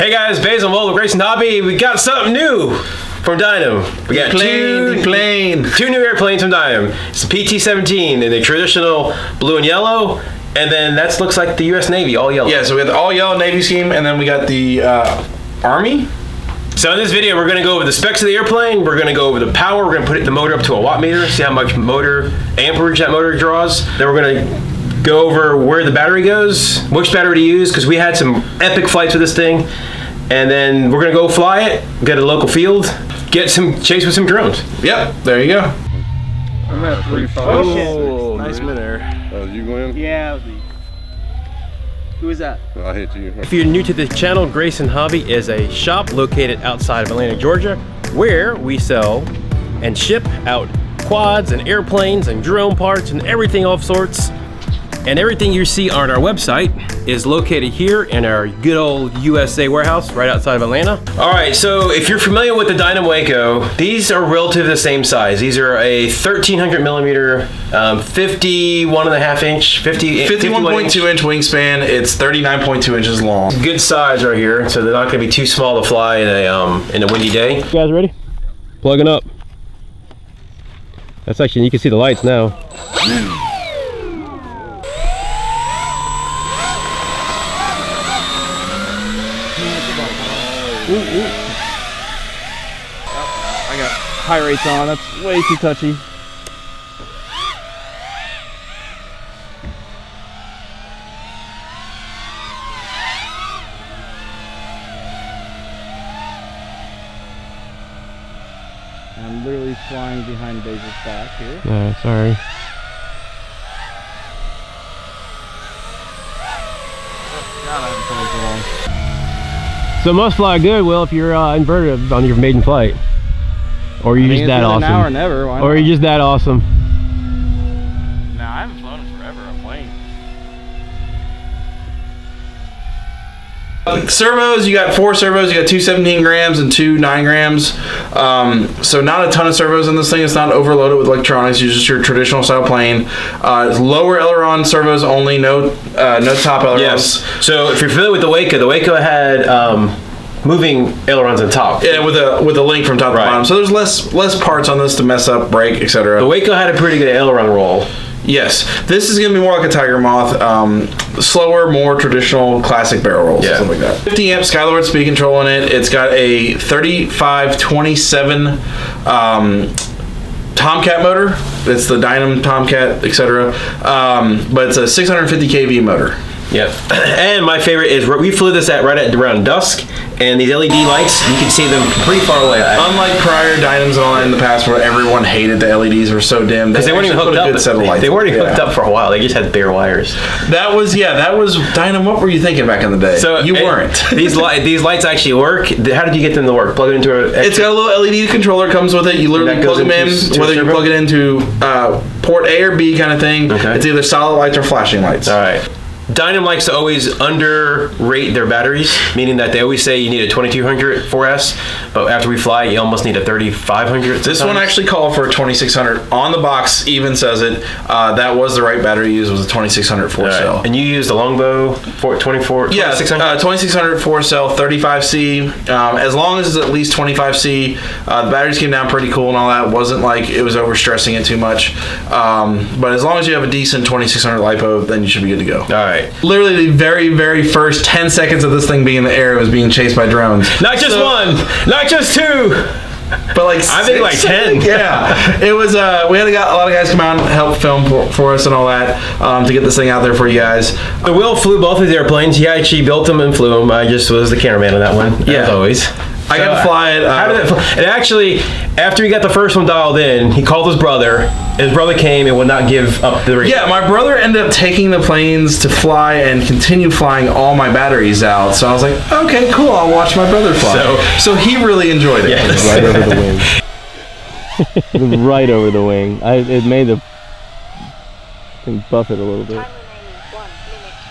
Hey guys, Basil Mold with Grayson Hobby. We got something new from Dynam. We got two new airplanes from Dynam. It's the PT-17 in the traditional blue and yellow, and then that looks like the U.S. Navy, all yellow. Yeah, so we got the all yellow Navy scheme, and then we got the Army. So in this video, we're going to go over the specs of the airplane. We're going to go over the power. We're going to put the motor up to a watt meter, see how much motor amperage that motor draws. Then we're going to go over where the battery goes, which battery to use, because we had some epic flights with this thing. And then we're gonna go fly it, get a local field, get some chase with some drones. Yep, there you go. I'm at 3.5. Oh, nice midair. You going? Yeah, who is that? I hit you. If you're new to this channel, Grayson Hobby is a shop located outside of Atlanta, Georgia, where we sell and ship out quads and airplanes and drone parts and everything of sorts. And everything you see on our website is located here in our good old USA warehouse right outside of Atlanta. All right, so if you're familiar with the Dynam Waco, these are relatively the same size. These are a 1300 millimeter, 51.5 inch, 51.2 inch wingspan. It's 39.2 inches long. Good size right here, so they're not gonna be too small to fly in a windy day. You guys ready? Plugging up. That's actually, you can see the lights now. Ooh. I got high rates on, that's way too touchy. I'm literally flying behind Basil's back here. Sorry. God, I haven't flown so long. So it must fly good, Will, if you're inverted on your maiden flight. Or you're just that awesome. Now or never. Why or not? you're just that awesome. No, I haven't flown in forever. I'm playing. Servos, you got 4 servos. You got 2 17 grams and 2 9 grams. So not a ton of servos in this thing. It's not overloaded with electronics. It's just your traditional style plane. It's lower aileron servos only. No top ailerons. Yes. So if you're familiar with the Waco had moving ailerons on top. Yeah, with a link from top to bottom. So there's less parts on this to mess up, break, etc. The Waco had a pretty good aileron roll. Yes, this is going to be more like a Tiger Moth, slower, more traditional, classic barrel rolls, something like that. 50 amp Skylord speed control in it. It's got a 3527 Tomcat motor. It's the Dynam Tomcat, etc. But it's a 650 kV motor. Yep. And my favorite is we flew this right at around dusk, and these LED lights, you can see them pretty far away. Unlike prior Dynams and all that in the past where everyone hated the LEDs were so dim. Because they weren't even hooked up. They weren't even hooked up for a while. They just had bare wires. That was Dynam. What were you thinking back in the day? So you weren't. These lights actually work. How did you get them to work? Plug it into a... It's got a little LED controller comes with it. You literally plug them in, whether you plug it into port A or B kind of thing. Okay. It's either solid lights or flashing lights. All right. Dynam likes to always underrate their batteries, meaning that they always say you need a 2200 4S, but after we fly, you almost need a 3500. This one actually called for a 2600. On the box even says it. That was the right battery to use, was a 2600 4-cell. Right. And you used a Longbow 2600? Yeah, 2600 4-cell, 35C. As long as it's at least 25C, the batteries came down pretty cool and all that. It wasn't like it was overstressing it too much. But as long as you have a decent 2600 LiPo, then you should be good to go. All right. Literally the very, very first 10 seconds of this thing being in the air, it was being chased by drones. Not just one, not just 2, but like I think like 10. Yeah, it was. We had a lot of guys come out and help film for us and all that to get this thing out there for you guys. Will flew both of the airplanes. He actually built them and flew them. I just was the cameraman on that one, as always. I got to fly it. How did it fly? And actually, after he got the first one dialed in, he called his brother. His brother came and would not give up the race. Yeah, my brother ended up taking the planes to fly and continue flying all my batteries out. So I was like, okay, cool. I'll watch my brother fly. So he really enjoyed it. Yes. Right over the wing. It was right over the wing. It made the thing buff it a little bit.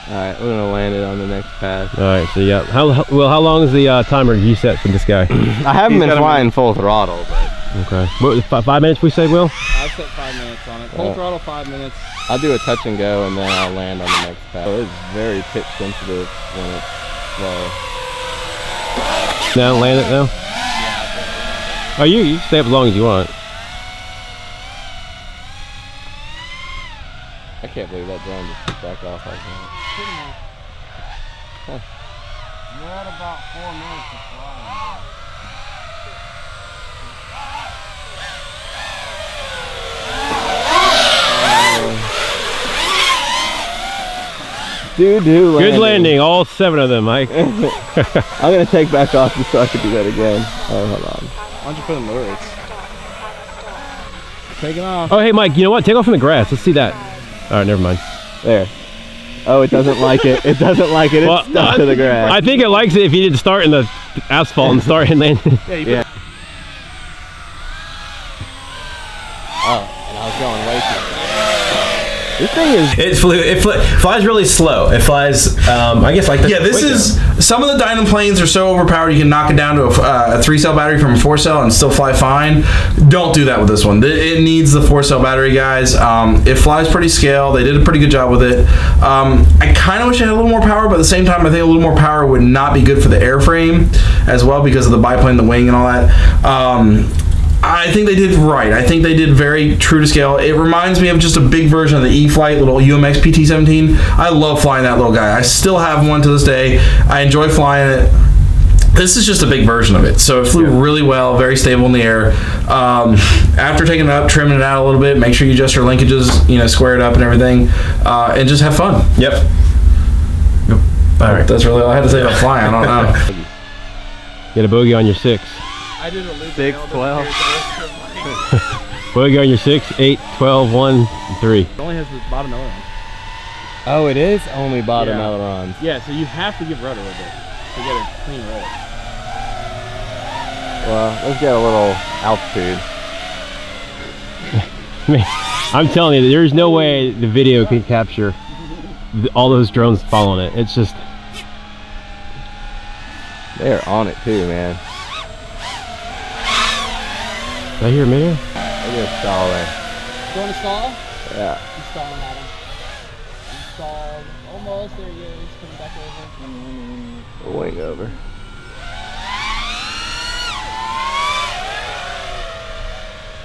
Alright, we're gonna land it on the next pass. Alright, so yeah. How long is the timer you set for this guy? I haven't been flying full throttle, but... Okay. What, 5 minutes we said, Will? I set 5 minutes on it. Full throttle, 5 minutes. I'll do a touch and go, and then I'll land on the next pass. So it's very pitch sensitive when it's slow. No, land it now. Oh, you can stay up as long as you want. I can't believe that drone just took back off like that. Huh. You're at about 4 minutes of flying. Doo-doo landing. Good landing, all 7 of them, Mike. I'm gonna take back off just so I can do that again. Oh, hold on. Why don't you put in the lyrics? Taking off. Oh, hey, Mike, you know what? Take off from the grass. Let's see that. All right, never mind. There. Oh, it doesn't like it. It doesn't like it. It's Well, stuck to the grass. I think it likes it if you didn't start in the asphalt and start and land. Yeah. Oh, and I was going way too fast. This thing is... It flies really slow. It flies, I guess like the... Yeah, this is... Some of the Dynam planes are so overpowered you can knock it down to a 3-cell battery from a 4-cell and still fly fine. Don't do that with this one. It needs the 4-cell battery, guys. It flies pretty scale. They did a pretty good job with it. I kind of wish it had a little more power, but at the same time, I think a little more power would not be good for the airframe as well because of the biplane, the wing, and all that. I think they did right. I think they did very true to scale. It reminds me of just a big version of the E-Flight, little UMX PT-17. I love flying that little guy. I still have one to this day. I enjoy flying it. This is just a big version of it. So it flew really well, very stable in the air. After taking it up, trimming it out a little bit, make sure you adjust your linkages, square it up and everything, and just have fun. Yep. All right, that's really all I had to say about flying. I don't know. Get a bogey on your 6. I did a loop. 6, 12. Bogey on your 6, 8, 12, 1, and 3. It only has the bottom aileron. Oh, it is only bottom Yeah. ailerons. Yeah, so you have to give rudder with it to get a clean roll. Well, let's get a little altitude. I'm telling you, there's no way the video can capture all those drones following it. It's just... They're on it too, man. Did I hear a minute? Look at stall there. Going to stall? Yeah. He's stalling at him. He's stalled. Almost. There he is. Coming back over. Wing over.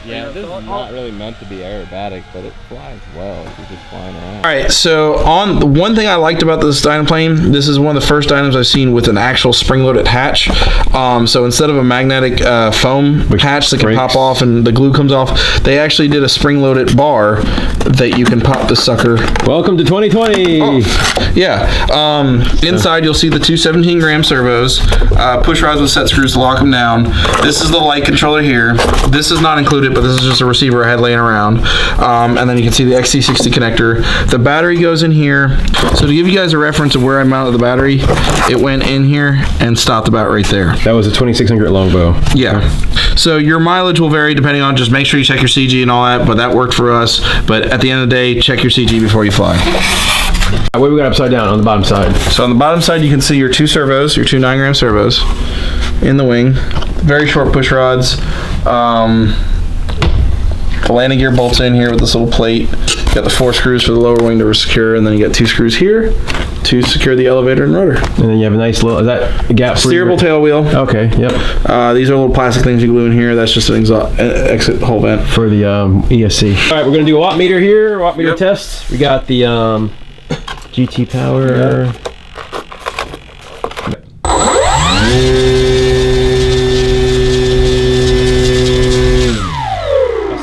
Yeah, this is not really meant to be aerobatic, but it flies well if you're just flying around. All right, so the one thing I liked about this Dynam plane, this is one of the first Dynams I've seen with an actual spring-loaded hatch. So instead of a magnetic foam hatch that can pop off and the glue comes off, they actually did a spring-loaded bar that you can pop the sucker. Welcome to 2020. Oh, yeah. Inside you'll see the two 17-gram servos, push rods with set screws to lock them down. This is the light controller here. This is not included, but this is just a receiver I had laying around. And then you can see the XT60 connector. The battery goes in here. So to give you guys a reference of where I mounted the battery, it went in here and stopped about right there. That was a 2600 longbow. Yeah. So your mileage will vary depending on, just make sure you check your CG and all that, but that worked for us. But at the end of the day, check your CG before you fly. What we got upside down on the bottom side? So on the bottom side, you can see your two servos, your two 9-gram servos in the wing. Very short push rods. The landing gear bolts in here with this little plate. You got the 4 screws for the lower wing to secure, and then you got 2 screws here to secure the elevator and rotor. And then you have a nice little, is that a gap? Steerable tail wheel. Okay, yep. These are little plastic things you glue in here. That's just an exit hole vent. For the ESC. All right, we're gonna do a watt meter here, watt meter test. We got the GT power.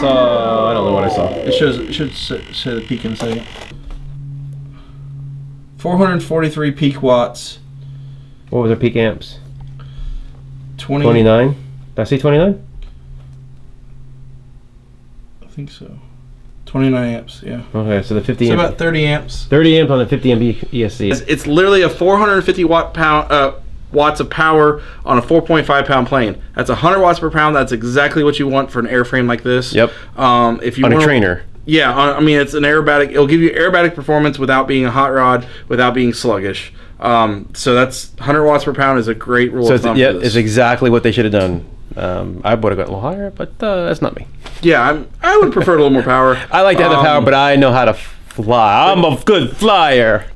I don't know what I saw. It should say the peak in a second. 443 peak watts. What was our peak amps? 29. 29? Did I say 29? I think so. 29 amps, yeah. Okay, so the 50 So amp. about 30 amps. 30 amps on the 50 amp ESC. It's literally a 450 watts of power on a 4.5 pound plane. That's 100 watts per pound. That's exactly what you want for an airframe like this. Yep. If you On want a trainer. Yeah, I mean it's an aerobatic. It'll give you aerobatic performance without being a hot rod, without being sluggish. So that's 100 watts per pound is a great rule of thumb. Yeah, for this. it's exactly what they should have done. I would have got a little higher, but that's not me. Yeah, I would prefer a little more power. I like to have the power, but I know how to fly. I'm a good flyer.